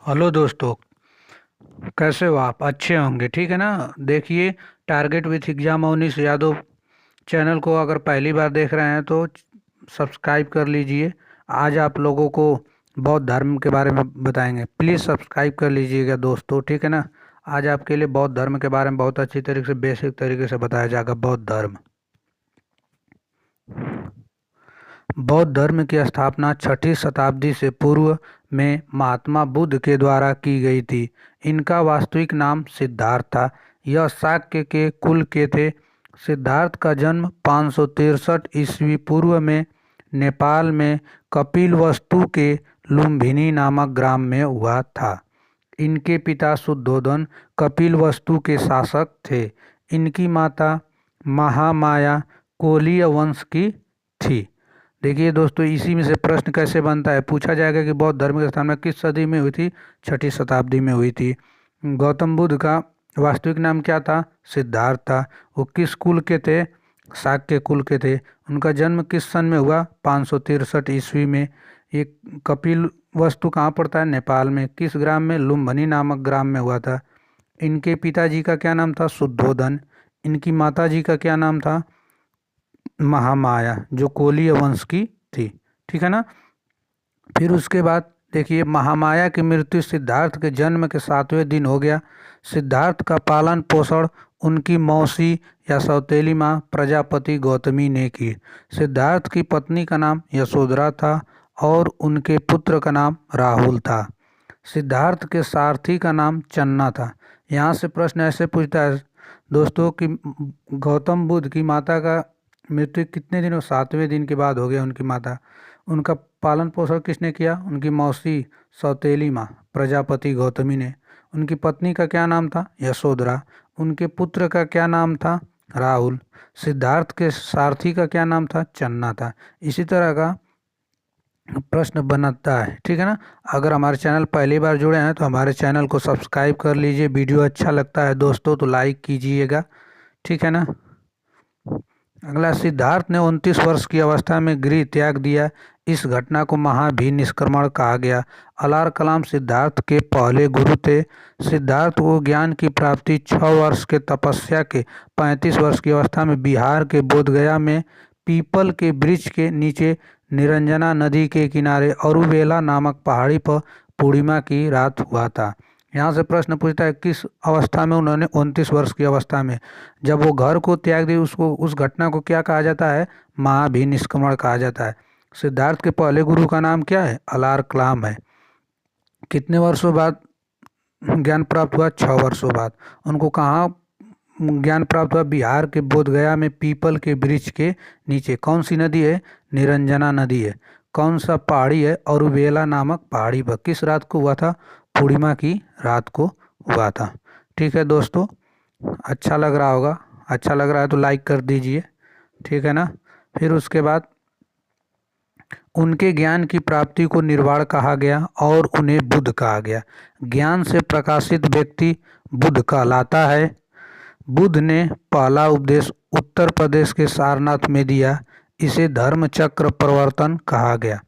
Hello दोस्तों। कैसे हो आप? अच्छे होंगे, ठीक है ना। देखिए, target with exam Avnish Yadav channel को अगर पहली बार देख रहे हैं तो सब्सक्राइब कर लीजिए। आज आप लोगों को बौद्ध धर्म के बारे में बताएंगे। प्लीज़ सब्सक्राइब कर लीजिएगा दोस्तों, ठीक है ना। आज आपके लिए बौद्ध धर्म के बारे में बहुत अच्छी तरीके से बेसिक तरीके से बताया जाएगा। बौद्ध धर्म, बौद्ध धर्म की स्थापना छठी शताब्दी से पूर्व में महात्मा बुद्ध के द्वारा की गई थी। इनका वास्तविक नाम सिद्धार्थ था। यह शाक्य के कुल के थे। सिद्धार्थ का जन्म 563 ईस्वी पूर्व में नेपाल में कपिलवस्तु के लुम्बिनी नामक ग्राम में हुआ था। इनके पिता शुद्धोदन कपिलवस्तु के शासक थे। इनकी माता महामाया कोलीय वंश की थी। देखिए दोस्तों, इसी में से प्रश्न कैसे बनता है, पूछा जाएगा कि बौद्ध धर्म की स्थापना किस सदी में हुई थी? छठी शताब्दी में हुई थी। गौतम बुद्ध का वास्तविक नाम क्या था? सिद्धार्थ था। वो किस कुल के थे? शाक्य कुल के थे। उनका जन्म किस सन में हुआ? 563 ईस्वी में। ये कपिल वस्तु कहाँ पड़ता है? नेपाल में। किस ग्राम में? लुम्बिनी नामक ग्राम में हुआ था। इनके पिताजी का क्या नाम था? शुद्धोदन। इनकी माताजी का क्या नाम था? महामाया, जो कोलीय वंश की थी। ठीक है ना। फिर उसके बाद देखिए, महामाया की मृत्यु सिद्धार्थ के जन्म के 7वें दिन हो गया। सिद्धार्थ का पालन पोषण उनकी मौसी या सौतेली माँ प्रजापति गौतमी ने की। सिद्धार्थ की पत्नी का नाम यशोधरा था और उनके पुत्र का नाम राहुल था। सिद्धार्थ के सारथी का नाम चन्ना था। यहाँ से प्रश्न ऐसे पूछता है दोस्तों कि गौतम बुद्ध की माता का मृत्यु कितने दिनों? 7वें दिन के बाद हो गया उनकी माता। उनका पालन पोषण किसने किया? उनकी मौसी सौतेली माँ प्रजापति गौतमी ने। उनकी पत्नी का क्या नाम था? यशोधरा। उनके पुत्र का क्या नाम था? राहुल। सिद्धार्थ के सारथी का क्या नाम था? चन्ना था। इसी तरह का प्रश्न बनता है, ठीक है ना। अगर हमारे चैनल पहली बार जुड़े हैं तो हमारे चैनल को सब्सक्राइब कर लीजिए। वीडियो अच्छा लगता है दोस्तों तो लाइक कीजिएगा, ठीक है ना। अगला, सिद्धार्थ ने 29 वर्ष की अवस्था में गृह त्याग दिया। इस घटना को महाभिनिष्क्रमण कहा गया। अलार कलाम सिद्धार्थ के पहले गुरु थे। सिद्धार्थ को ज्ञान की प्राप्ति 6 वर्ष के तपस्या के 35 वर्ष की अवस्था में बिहार के बोधगया में पीपल के वृक्ष के नीचे निरंजना नदी के किनारे अरुवेला नामक पहाड़ी पर पूर्णिमा की रात हुआ था। यहाँ से प्रश्न पूछता है किस अवस्था में उन्होंने? 29 वर्ष की अवस्था में। जब वो घर को त्याग दी, उसको उस घटना को क्या कहा जाता है? महाभिनिष्क्रमण कहा जाता है। सिद्धार्थ के पहले गुरु का नाम क्या है? अलार कलाम है। कितने वर्षों बाद ज्ञान प्राप्त हुआ? 6 वर्षों बाद। उनको कहाँ ज्ञान प्राप्त हुआ? बिहार के बोधगया में पीपल के वृक्ष के नीचे। कौन सी नदी है? निरंजना नदी है। कौन सा पहाड़ी है? अरुवेला नामक पहाड़ी पर। किस रात को हुआ था? पूर्णिमा की रात को हुआ था। ठीक है दोस्तों, अच्छा लग रहा होगा। अच्छा लग रहा है तो लाइक कर दीजिए, ठीक है ना। फिर उसके बाद उनके ज्ञान की प्राप्ति को निर्वाण कहा गया और उन्हें बुद्ध कहा गया। ज्ञान से प्रकाशित व्यक्ति बुद्ध कहलाता है। बुद्ध ने पहला उपदेश उत्तर प्रदेश के सारनाथ में दिया। इसे धर्म चक्र प्रवर्तन कहा गया।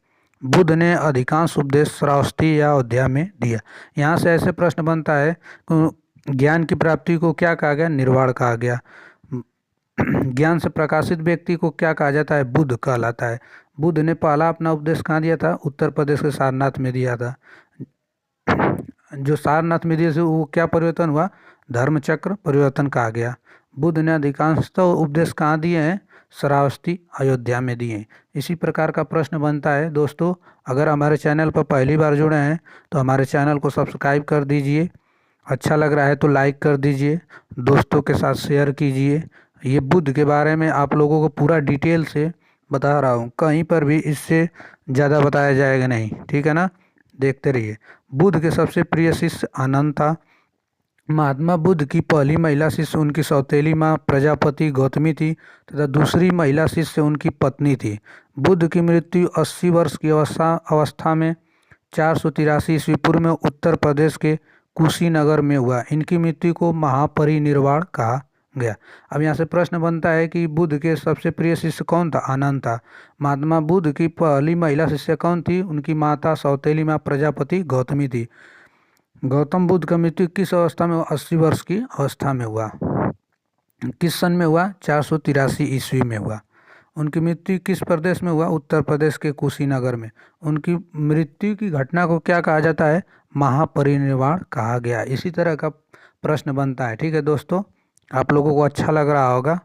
बुद्ध ने अधिकांश उपदेश श्रावस्ती या अयोध्या में दिया। यहाँ से ऐसे प्रश्न बनता है, ज्ञान की प्राप्ति को क्या कहा गया? निर्वाण कहा गया। ज्ञान से प्रकाशित व्यक्ति को क्या कहा जाता है? बुद्ध कहलाता है। बुद्ध ने पहला अपना उपदेश कहाँ दिया था? उत्तर प्रदेश के सारनाथ में दिया था। जो सारनाथ में दिया, से वो क्या परिवर्तन हुआ? धर्मचक्र परिवर्तन कहा गया। बुद्ध ने अधिकांश तो उपदेश कहाँ दिए हैं? श्रावस्ती अयोध्या में दिए हैं। इसी प्रकार का प्रश्न बनता है दोस्तों, अगर हमारे चैनल पर पहली बार जुड़े हैं तो हमारे चैनल को सब्सक्राइब कर दीजिए। अच्छा लग रहा है तो लाइक कर दीजिए, दोस्तों के साथ शेयर कीजिए। ये बुद्ध के बारे में आप लोगों को पूरा डिटेल से बता रहा हूँ, कहीं पर भी इससे ज़्यादा बताया जाएगा नहीं, ठीक है ना। देखते रहिए। बुद्ध के सबसे प्रिय शिष्य आनंद था। महात्मा बुद्ध की पहली महिला शिष्य उनकी सौतेली माँ प्रजापति गौतमी थी तथा दूसरी महिला शिष्य उनकी पत्नी थी। बुद्ध की मृत्यु 80 वर्ष की अवस्था में 483 ईस्वी पूर्व में उत्तर प्रदेश के कुशीनगर में हुआ। इनकी मृत्यु को महापरिनिर्वाण कहा गया। अब यहाँ से प्रश्न बनता है कि बुद्ध के सबसे प्रिय शिष्य कौन था? आनंद था। महात्मा बुद्ध की पहली महिला शिष्य कौन थी? उनकी माता सौतेली माँ प्रजापति गौतमी थी। गौतम बुद्ध का मृत्यु किस अवस्था में हुआ? 80 वर्ष की अवस्था में हुआ। किस सन में हुआ? 483 ईस्वी में हुआ। उनकी मृत्यु किस प्रदेश में हुआ? उत्तर प्रदेश के कुशीनगर में। उनकी मृत्यु की घटना को क्या कहा जाता है? महापरिनिर्वाण कहा गया। इसी तरह का प्रश्न बनता है। ठीक है दोस्तों, आप लोगों को अच्छा लग रहा होगा।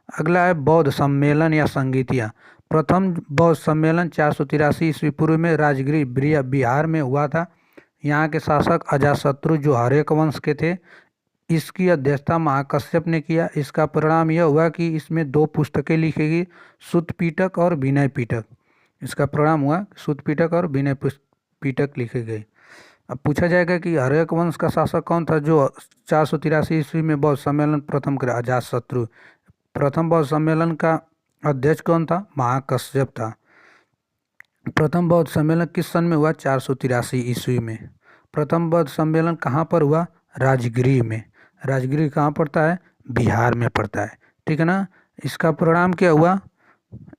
अगला है बौद्ध सम्मेलन या संगीतियाँ। प्रथम बौद्ध सम्मेलन 483 ईस्वी पूर्व में राजगीर बिहार में हुआ था। यहाँ के शासक अजातशत्रु जो हर्यक वंश के थे, इसकी अध्यक्षता महाकश्यप ने किया। इसका परिणाम यह हुआ कि इसमें 2 पुस्तकें लिखी गई, सुत्त पिटक और विनय पिटक। इसका परिणाम हुआ सुत्त पिटक और विनय पिटक लिखे गए। अब पूछा जाएगा कि हर्यक वंश का शासक कौन था जो 483 ईस्वी में बौद्ध सम्मेलन प्रथम करे? अजातशत्रु। प्रथम बौद्ध सम्मेलन का अध्यक्ष कौन था? महाकश्यप था। प्रथम बौद्ध सम्मेलन किस सन में हुआ? 483 ईस्वी में। प्रथम बौद्ध सम्मेलन कहाँ पर हुआ? राजगीर में। राजगीर कहाँ पड़ता है? बिहार में पड़ता है। ठीक है ना। इसका परिणाम क्या हुआ?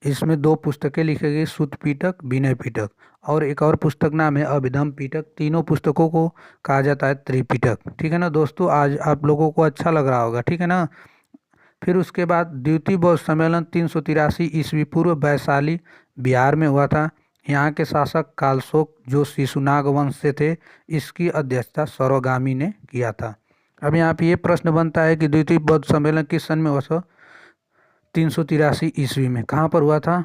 इसमें 2 पुस्तकें लिखी गई, सुत्त पिटक विनय पिटक, और एक और पुस्तक नाम है अभिधम पिटक। तीनों पुस्तकों को कहा जाता है त्रिपिटक। ठीक है ना दोस्तों, आज आप लोगों को अच्छा लग रहा होगा। ठीक है ना। फिर उसके बाद द्वितीय बौद्ध सम्मेलन 383 ईस्वी पूर्व वैशाली बिहार में हुआ था। यहाँ के शासक कालशोक जो शिशुनाग वंश से थे, इसकी अध्यक्षता सर्वगामी ने किया था। अब यहाँ पे ये प्रश्न बनता है कि द्वितीय बौद्ध सम्मेलन किस सन में हुआ था? 383 ईस्वी में। कहाँ पर हुआ था?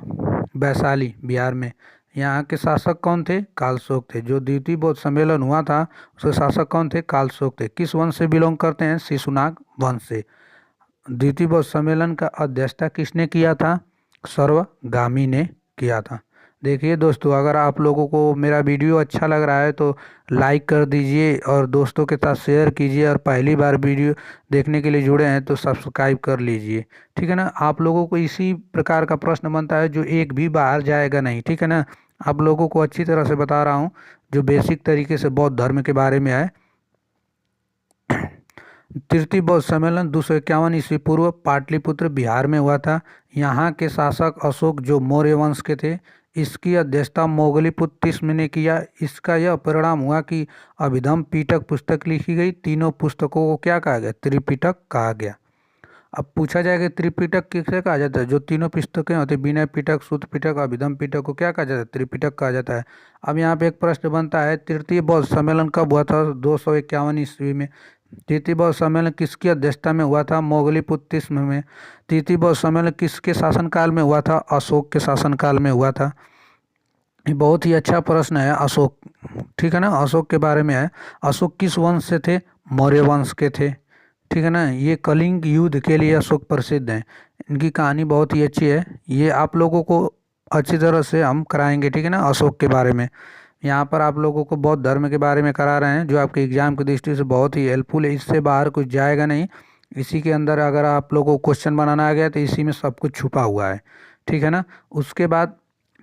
वैशाली बिहार में। यहाँ के शासक कौन थे? कालशोक थे। जो द्वितीय बौद्ध सम्मेलन हुआ था उसके शासक कौन थे? कालशोक थे। किस वंश से बिलोंग करते हैं? शिशुनाग वंश से। द्वितीय बौद्ध सम्मेलन का अध्यक्षता किसने किया था? सर्वगामी ने किया था। देखिए दोस्तों, अगर आप लोगों को मेरा वीडियो अच्छा लग रहा है तो लाइक कर दीजिए और दोस्तों के साथ शेयर कीजिए, और पहली बार वीडियो देखने के लिए जुड़े हैं तो सब्सक्राइब कर लीजिए। ठीक है ना। आप लोगों को इसी प्रकार का प्रश्न बनता है जो एक भी बाहर जाएगा नहीं। ठीक है ना। आप लोगों को अच्छी तरह से बता रहा हूँ जो बेसिक तरीके से बौद्ध धर्म के बारे में है। तृतीय बौद्ध सम्मेलन 251 ईस्वी पूर्व पाटलिपुत्र बिहार में हुआ था। यहाँ के शासक अशोक जो मौर्य वंश के थे, इसकी अध्यक्षता मोगलीपुत्र तिस्म ने किया। इसका यह परिणाम हुआ कि अभिधम पिटक पुस्तक लिखी गई। तीनों पुस्तकों को क्या कहा गया? त्रिपिटक कहा गया। अब पूछा जाएगा त्रिपिटक किसे कहा जाता है? जो तीनों पुस्तकें होती है, विनय पिटक, सुत्त पिटक, अभिधम पिटक, को क्या कहा जाता है? त्रिपिटक कहा जाता है। अब यहाँ पे एक प्रश्न बनता है, तृतीय बौद्ध सम्मेलन कब हुआ था? 251 ईस्वी में। तृतीय बौद्ध सम्मेलन किसकी अध्यक्षता में हुआ था? मोगलीपुत्र तिस्म में। तृतीय बौद्ध सम्मेलन किसके शासनकाल में हुआ था? अशोक के शासनकाल में हुआ था। ये बहुत ही अच्छा प्रश्न है अशोक। ठीक है ना। अशोक के बारे में है। अशोक किस वंश से थे? मौर्य वंश के थे। ठीक है ना। ये कलिंग युद्ध के लिए अशोक प्रसिद्ध हैं। इनकी कहानी बहुत ही अच्छी है। ये आप लोगों को अच्छी तरह से हम कराएंगे। ठीक है ना। अशोक के बारे में यहाँ पर आप लोगों को बौद्ध धर्म के बारे में करा रहे हैं, जो आपके एग्जाम की दृष्टि से बहुत ही हेल्पफुल है। इससे बाहर कुछ जाएगा नहीं। इसी के अंदर अगर आप लोगों को क्वेश्चन बनाना आ गया तो इसी में सब कुछ छुपा हुआ है। ठीक है ना। उसके बाद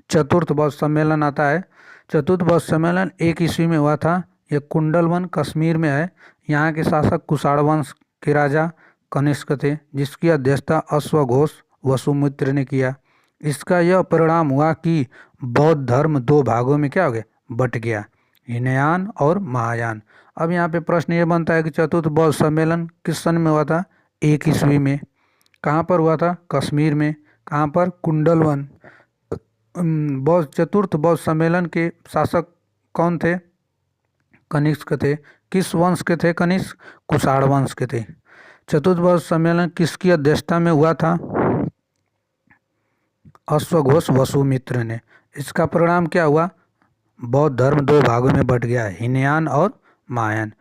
चतुर्थ बौद्ध सम्मेलन आता है। चतुर्थ बौद्ध सम्मेलन 1 ईस्वी में हुआ था। यह कुंडलवन कश्मीर में है। यहाँ के शासक कुषाण वंश के राजा कनिष्क थे, जिसकी अध्यक्षता अश्वघोष वसुमित्र ने किया। इसका यह परिणाम हुआ कि बौद्ध धर्म 2 भागों में क्या हो गया? बट गया, हीनयान और महायान। अब यहाँ पे प्रश्न ये बनता है कि चतुर्थ बौद्ध सम्मेलन किस सन में हुआ था? 1 ईस्वी में। कहाँ पर हुआ था? कश्मीर में। कहाँ पर? कुंडलवन। बौद्ध चतुर्थ बौद्ध सम्मेलन के शासक कौन थे? कनिष्क थे। किस वंश के थे कनिष्क? कुषाण वंश के थे। चतुर्थ बौद्ध सम्मेलन किसकी अध्यक्षता में हुआ था? अश्वघोष वसुमित्र ने। इसका परिणाम क्या हुआ? बौद्ध धर्म 2 भागों में बट गया, हीनयान और महायान।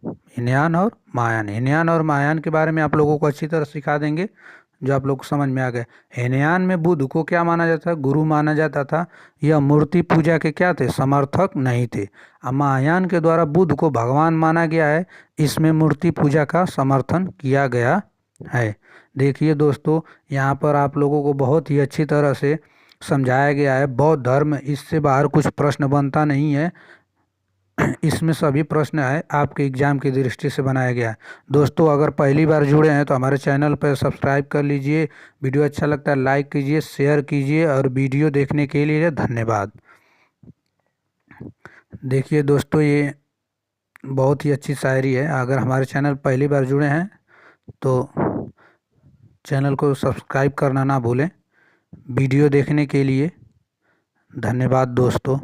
हीनयान और महायान। हीनयान और महायान के बारे में आप लोगों को अच्छी तरह सिखा देंगे, जो आप लोग को समझ में आ गए। हीनयान में बुद्ध को क्या माना जाता था? गुरु माना जाता था। यह मूर्ति पूजा के क्या थे? समर्थक नहीं थे। महायान के द्वारा बुद्ध को भगवान माना गया है। इसमें मूर्ति पूजा का समर्थन किया गया है। देखिए दोस्तों, यहाँ पर आप लोगों को बहुत ही अच्छी तरह से समझाया गया है बौद्ध धर्म। इससे बाहर कुछ प्रश्न बनता नहीं है। इसमें सभी प्रश्न है आपके एग्जाम की दृष्टि से बनाया गया है। दोस्तों, अगर पहली बार जुड़े हैं तो हमारे चैनल पर सब्सक्राइब कर लीजिए। वीडियो अच्छा लगता है लाइक कीजिए, शेयर कीजिए, और वीडियो देखने के लिए धन्यवाद। देखिए दोस्तों, ये बहुत ही अच्छी शायरी है। अगर हमारे चैनल पहली बार जुड़े हैं तो चैनल को सब्सक्राइब करना ना भूलें। वीडियो देखने के लिए धन्यवाद दोस्तों।